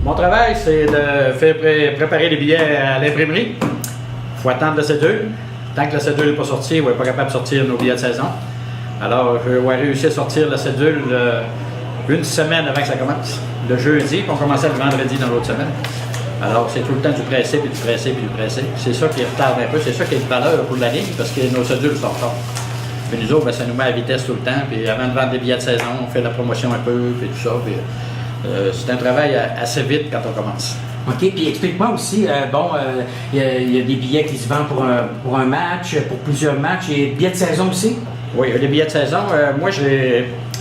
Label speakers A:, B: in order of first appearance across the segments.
A: Mon travail, c'est de faire préparer les billets à l'imprimerie. Il faut attendre la cédule. Tant que la cédule n'est pas sortie, on n'est pas capable de sortir nos billets de saison. Alors, je vais réussir à sortir la cédule une semaine avant que ça commence. Le jeudi, puis on commençait le vendredi dans l'autre semaine. Alors, c'est tout le temps du pressé, puis du pressé, puis du pressé. C'est ça qui retarde un peu, c'est ça qui est de valeur pour la ligne, parce que nos cédules sont fortes. Puis nous autres, ben, ça nous met à vitesse tout le temps, puis avant de vendre des billets de saison, on fait la promotion un peu, puis tout ça. Puis, c'est un travail assez vite quand on commence.
B: OK, puis explique-moi aussi, il y a des billets qui se vendent pour un match, pour plusieurs matchs, et des billets de saison aussi?
A: Oui, il y a des billets de saison. Moi,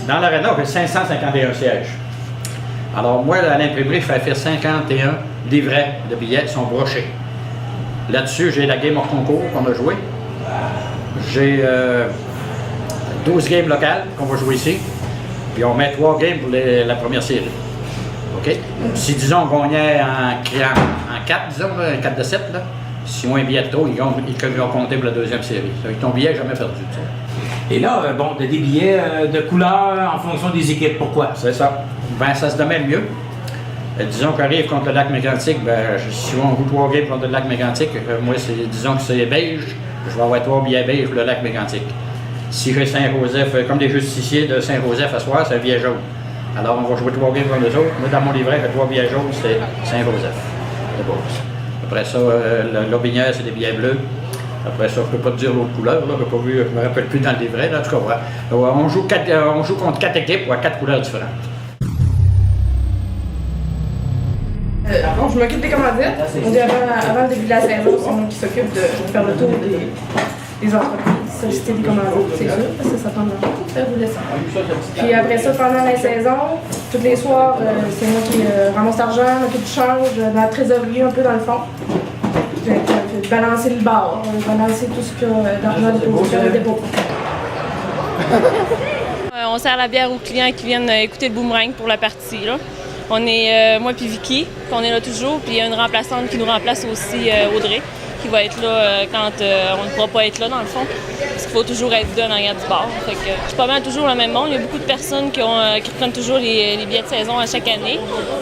A: dans l'aréna, j'ai 551 sièges. Alors, moi, à l'imprimerie, je fais faire 51 livrets de billets qui sont brochés. Là-dessus, j'ai la game hors concours qu'on a joué. J'ai 12 games locales qu'on va jouer ici. Puis on met 3 games pour la première série. OK? Si, disons, on gagnait en 4, disons, un 4 de 7, là, si on a un billet de trop, ils vont compter pour la deuxième série. Avec ton billet, jamais perdu. Ça.
B: Et là, tu as des billets de couleur en fonction des équipes. Pourquoi?
A: C'est ça. Ben, ça se demande mieux. Disons qu'on arrive contre le lac mégantic, ben, si on joue 3 games contre le lac mégantic, moi, disons que c'est beige, je vais avoir 3 billets beige pour le lac mégantic. Si j'ai Saint-Joseph, comme des justiciers de Saint-Joseph à soir, c'est un billet jaune. Alors, on va jouer 3 games contre les autres. Moi, dans mon livret, j'ai 3 billets jaunes, c'est Saint-Joseph de base. Après ça, l'Aubinière, c'est des billets bleus. Après ça, je ne peux pas te dire l'autre couleur, là, je ne me rappelle plus dans le livret. Là, en tout cas, on joue contre 4 équipes à 4 couleurs différentes.
C: Je m'occupe des commandites. On dit avant le début de la saison, c'est moi qui s'occupe de faire le tour des entreprises, solliciter des commandites, c'est sûr, parce que ça prend de l'argent pour faire rouler ça. Puis après ça, pendant la saison, tous les soirs, c'est moi qui ramasse l'argent, m'occupe du change, dans la trésorerie un peu dans le fond. Balancer le bar, balancer tout ce qu'il y a d'argent déposé sur le dépôt.
D: On sert la bière aux clients qui viennent écouter le boomerang pour la partie. Là. On est, moi puis Vicky, qu'on est là toujours, puis il y a une remplaçante qui nous remplace aussi, Audrey, qui va être là quand on ne pourra pas être là dans le fond, parce qu'il faut toujours être deux en arrière du bar. Fait que, je suis pas mal toujours le même monde. Il y a beaucoup de personnes qui prennent toujours les billets de saison à chaque année.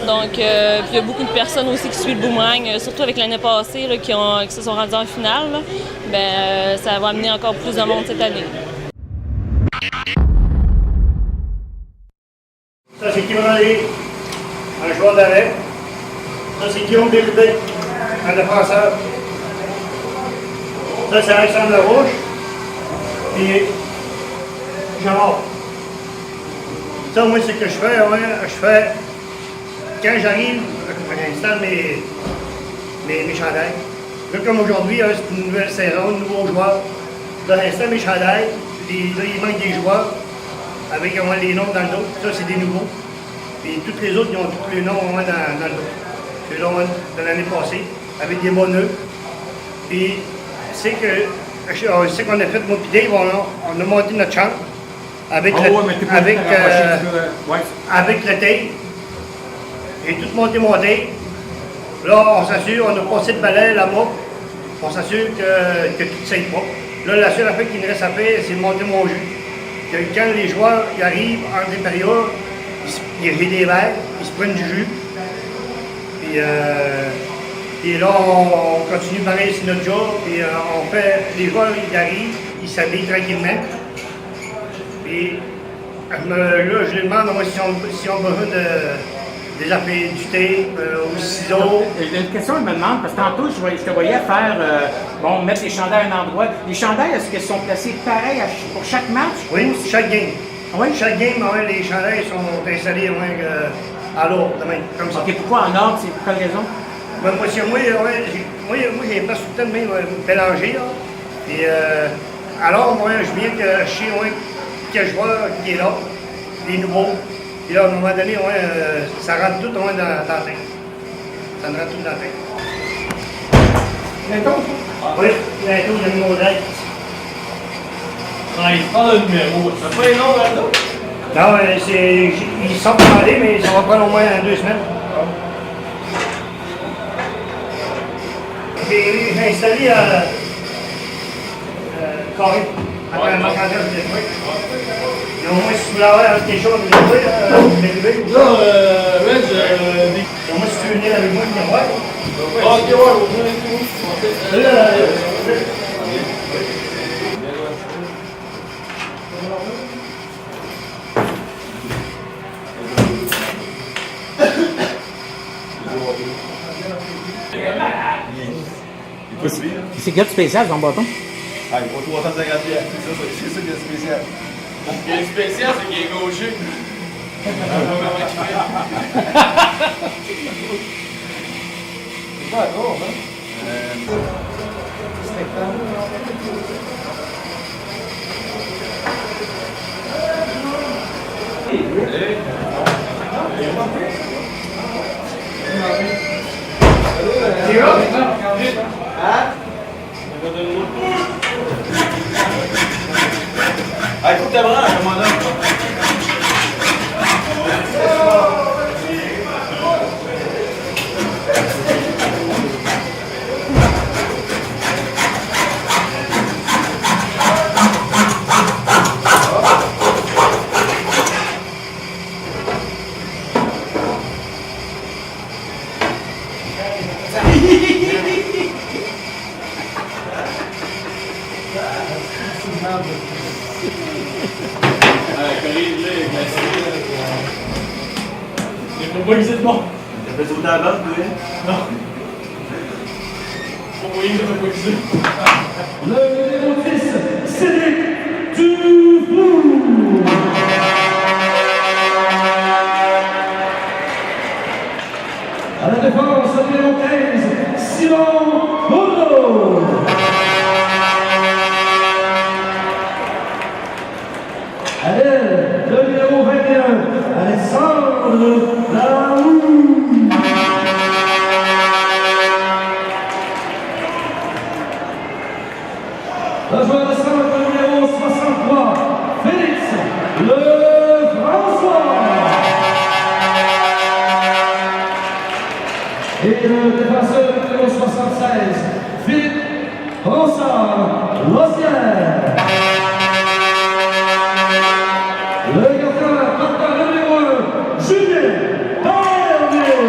D: Donc, puis il y a beaucoup de personnes aussi qui suivent le boomerang, surtout avec l'année passée, là, qui se sont rendus en finale. Là. Ben, ça va amener encore plus de monde cette année.
E: Ça, c'est Guillaume Landry, un joueur d'arrêt. Ça, c'est Guillaume Bérubé, un défenseur. Ça, c'est Alexandre Larouche. Puis, Jean-Marc. Ça, moi, c'est ce que je fais. Ouais, je fais, quand j'arrive, j'installe mes chandails. Là, comme aujourd'hui, c'est une nouvelle saison, un nouveau joueur. Là, j'installe mes chandails. Là, il manque des joueurs avec les noms dans le dos. Ça, c'est des nouveaux. Puis tous les autres, ils ont tous les noms dans le dos. C'est là de l'année passée, avec des bons nœuds. Puis, c'est qu'on a fait, moi puis Dave, on a monté notre chambre avec le tape. J'ai tout monté mon tape. Là, on s'assure, on a passé le balai là-bas. On s'assure que tout ne saigne pas. Là, la seule affaire qu'il me reste à faire, c'est monter mon jus. Que quand les joueurs ils arrivent en des périodes, j'ai des verres, ils se prennent du jus. Puis là, on continue pareil, c'est notre job. Puis on fait, les joueurs, ils arrivent, ils s'habillent tranquillement. Puis là, je leur demande moi, si on a besoin des affaires du tape, ou ciseaux.
B: J'ai une question, je me demande, parce que tantôt, je te voyais faire, mettre les chandails à un endroit. Les chandails, est-ce qu'ils sont placés pareil pour chaque match?
E: Oui, chaque game.
B: Oui?
E: Chaque game, les chandails sont installés à l'ordre, comme ça.
B: OK, pourquoi en ordre? C'est pour quelle raison?
E: Ben, parce que moi, j'ai pas tout le temps de mélanger. Là. Et, alors, moi, je viens que je sais quel joueur qui est là, les nouveaux. Puis là, à un moment donné, ça rentre tout dans la tête. Ça me rentre tout dans la tête.
C: Bientôt?
E: Oui, bientôt, il y a le numéro d'aide.
F: Il prend le numéro. Ça fait pas les noms là-dedans?
E: Non, ils sont commandés, mais ça va prendre au moins 2 semaines. J'ai installé carré. Après un marquage des trucs. Et au moins, si tu voulais avoir quelque chose de jouer, dérivé ou ça.
F: Là, Reg,
E: Au moins, si tu veux venir avec moi, tu viens voir.
F: ok, ouais,
B: C'est quel spécial ton bâton?
F: Ah, il faut 350 pieds. C'est ça qui est spécial. Ce qui est spécial, c'est qu'il est gaucher. C'est pas d'accord, hein? Ah, il faut que tu branches, mon homme.
A: Il faut pas que c'est bon.
F: T'as fait sauter à la bande, toi?
A: Non. Faut pas que c'est pas que c'est.
G: Le numéro 10, Cédric Dubourg. À la défense, le numéro 15, Simon Bourdeau. À l'aile, le numéro 21, Alexandre Laoux. Le joueur de centre numéro 63, Félix Lefrançois. Et le défenseur numéro 76, Philippe Ronsard-Lossière. Le gardien porteur numéro 1, Julien Bernier.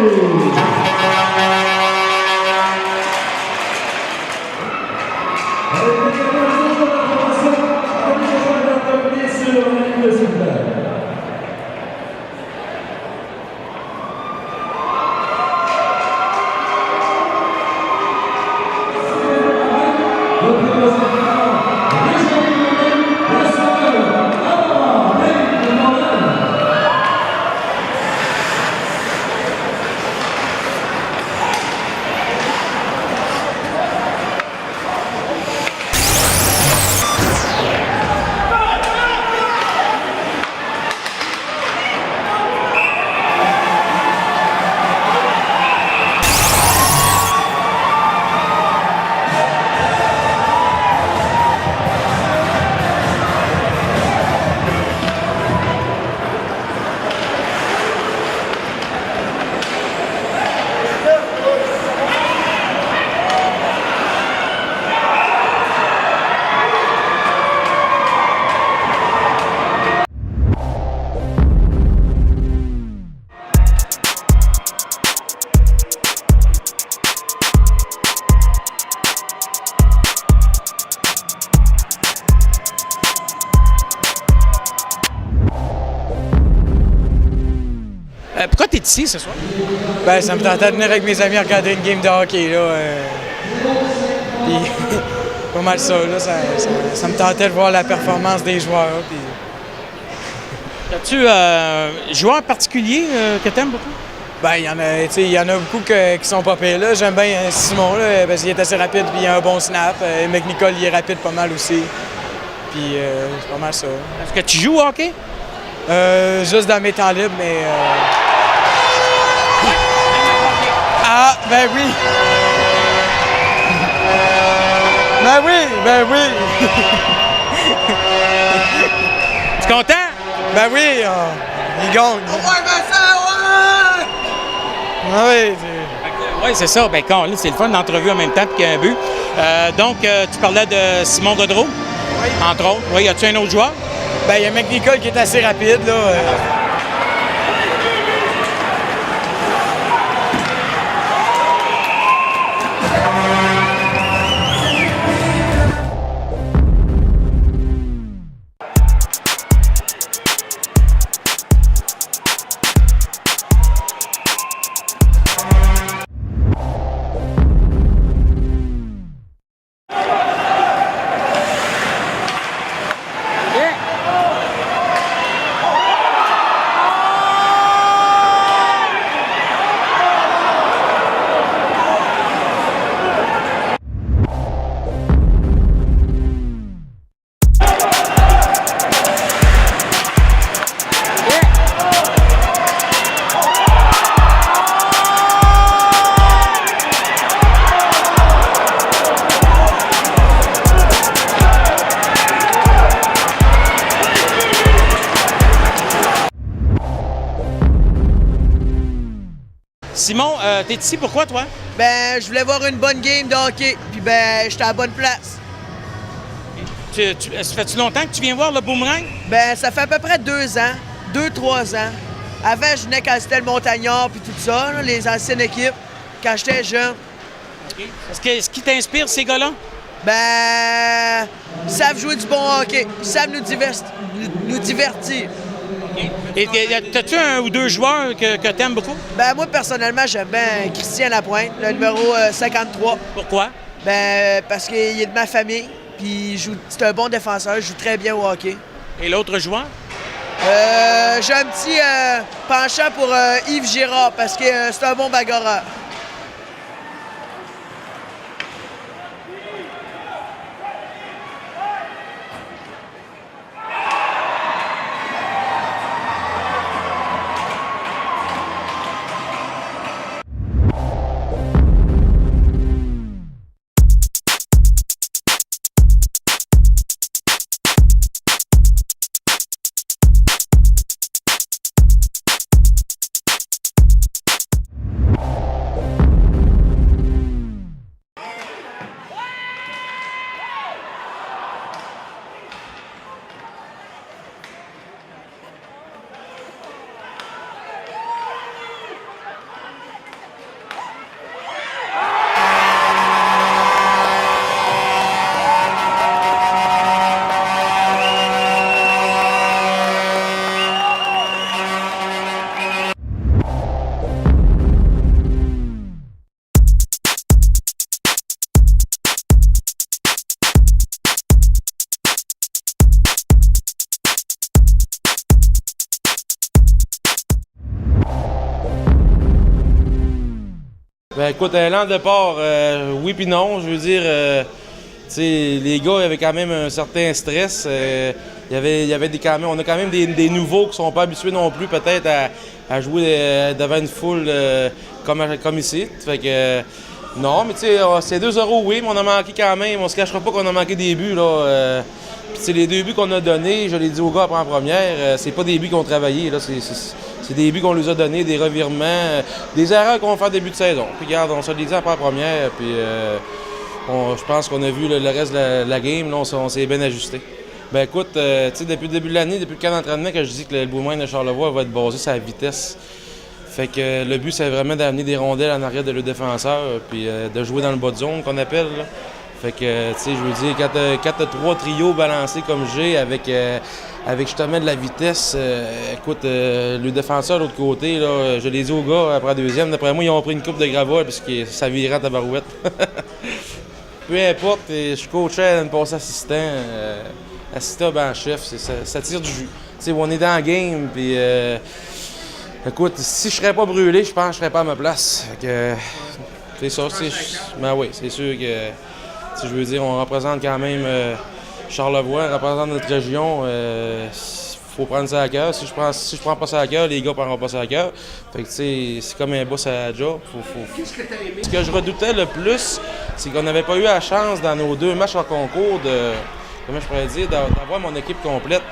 B: Pourquoi t'es ici ce soir?
H: Ben, ça me tentait de venir avec mes amis regarder une game de hockey, là. Puis, pas mal ça, là. Ça me tentait de voir la performance des joueurs. Puis...
B: As-tu joueur particulier que t'aimes beaucoup?
H: Ben, il y en a beaucoup qui sont pas pires, là. J'aime bien Simon, là, parce qu'il est assez rapide, puis il a un bon snap. McNicol, il est rapide pas mal aussi. Puis, c'est pas mal ça.
B: Est-ce que tu joues au hockey?
H: Juste dans mes temps libres, mais... Ah, ben oui! Ben oui, ben oui!
B: Tu es content?
H: Ben oui, il gagne.
F: Ouais, ben ça, ouais!
H: Ah oui,
B: Oui, c'est ça. Ben, c'est le fun d'entrevue en même temps puis qu'il y a un but. Donc, tu parlais de Simon Gaudreau. Entre autres. Oui, y a-tu un autre joueur?
H: Ben, il y a McNichol qui est assez rapide, là.
B: Simon, t'es ici pourquoi, toi?
I: Ben, je voulais voir une bonne game de hockey, puis ben, j'étais à la bonne place.
B: Ça fait-tu longtemps que tu viens voir le Boomerang?
I: Ben, ça fait à peu près 2 ans, 2-3 ans. Avant, je venais quand c'était le Montagnard, puis tout ça, là, les anciennes équipes, quand j'étais jeune.
B: Est-ce qui t'inspire, ces gars-là?
I: Ben, ils savent jouer du bon hockey, ils savent nous divertir.
B: Et t'as-tu un ou deux joueurs que t'aimes beaucoup?
I: Ben, moi, personnellement, j'aime bien Christian Lapointe, le numéro 53.
B: Pourquoi?
I: Ben, parce qu'il est de ma famille, puis c'est un bon défenseur, il joue très bien au hockey.
B: Et l'autre joueur?
I: J'ai un petit penchant pour Yves Girard, parce que c'est un bon bagarreur.
F: Ben écoute, l'an de départ, oui puis non. Je veux dire, les gars avaient quand même un certain stress. On a quand même des nouveaux qui sont pas habitués non plus peut-être à jouer devant une foule comme ici. Fait que non, mais tu sais, c'est 2-0, oui, mais on a manqué quand même. On se cachera pas qu'on a manqué des buts, là. Puis les 2 buts qu'on a donnés, je l'ai dit aux gars après en première, c'est pas des buts qu'on travaillé, là. C'est des buts qu'on leur a donnés, des revirements, des erreurs qu'on va faire au début de saison. Puis regarde, on se les dit après en première, puis je pense qu'on a vu le reste de la game, là, on s'est bien ajusté. Ben écoute, tu sais, depuis le début de l'année, depuis le camp d'entraînement, que je dis que le Boomerang de Charlevoix va être basé sur la vitesse. Fait que le but, c'est vraiment d'amener des rondelles en arrière de le défenseur, puis de jouer dans le bas de zone qu'on appelle, là. Fait que, tu sais, je veux dire, quand t'as 3 trios balancés comme j'ai, avec justement de la vitesse, écoute, le défenseur de l'autre côté, là, je l'ai dit aux gars après la deuxième, d'après moi, ils ont pris une coupe de gravats parce que ça virait à tabarouette. Peu importe, je suis coaché à une passe assistant, assistant ben chef, ça tire du jus. Tu sais, on est dans le game, puis écoute, si je serais pas brûlé, je pense que je serais pas à ma place. Fait que, c'est ça, ben oui, c'est sûr que... Je veux dire, on représente quand même Charlevoix, on représente notre région. Faut prendre ça à cœur. Si je prends pas ça à cœur, les gars prendront pas ça à cœur. Fait que c'est comme un boss à la job. Ce que je redoutais le plus, c'est qu'on n'avait pas eu la chance dans nos 2 matchs en concours de, comment je pourrais dire, d'avoir mon équipe complète.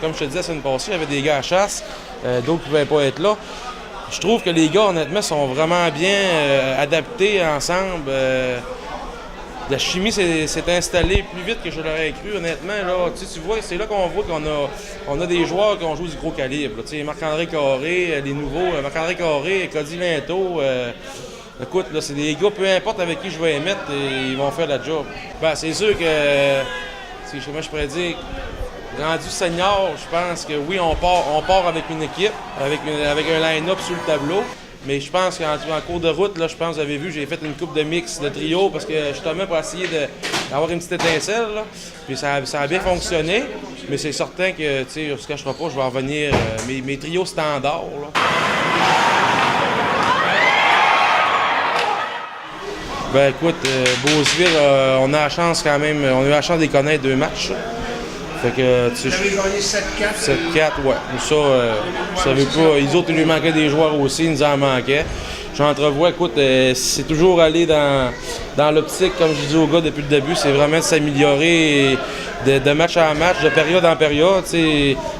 F: Comme je te disais la semaine passée, j'avais des gars à chasse, d'autres ne pouvaient pas être là. Je trouve que les gars, honnêtement, sont vraiment bien adaptés ensemble. la chimie s'est installée plus vite que je l'aurais cru, honnêtement. Là, tu vois, c'est là qu'on voit qu'on a des joueurs qui ont joué du gros calibre. Marc-André Carré, les nouveaux, Marc-André Carré, Cody Linto. Écoute, là, c'est des gars, peu importe avec qui je vais les mettre, ils vont faire la job. Ben, c'est sûr que, comment je pourrais dire, rendu senior, je pense que oui, on part avec une équipe, avec un line-up sur le tableau. Mais je pense qu'en cours de route, là, je pense que vous avez vu, j'ai fait une coupe de mix, de trio, parce que justement pour essayer d'avoir une petite étincelle. Là. Puis ça a bien fonctionné, mais c'est certain que, tu sais, on ne se cachera pas, je vais revenir mes trios standards. Là. Ben écoute, Beauceville, on a la chance quand même, on a eu la chance de les connaître 2 matchs. Là. Fait que, tu sais,
E: Vous avez gagné 7-4.
F: 7-4, ouais. Ça, ça veut pas. Les autres, il lui manquait des joueurs aussi, il nous en manquait. J'entrevois, écoute, c'est toujours aller dans l'optique, comme je dis aux gars depuis le début, c'est vraiment de s'améliorer de match en match, de période en période.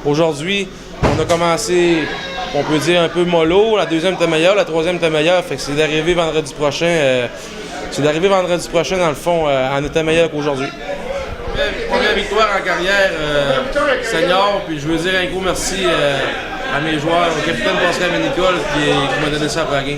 F: Aujourd'hui, on a commencé, on peut dire, un peu mollo. La deuxième était meilleure, la troisième était meilleure. Fait que c'est d'arriver vendredi prochain. Dans le fond, en étant meilleur qu'aujourd'hui. Première victoire en carrière senior, puis je veux dire un gros merci à mes joueurs, au capitaine Pascal Ménicole qui m'a donné ça à Praguin.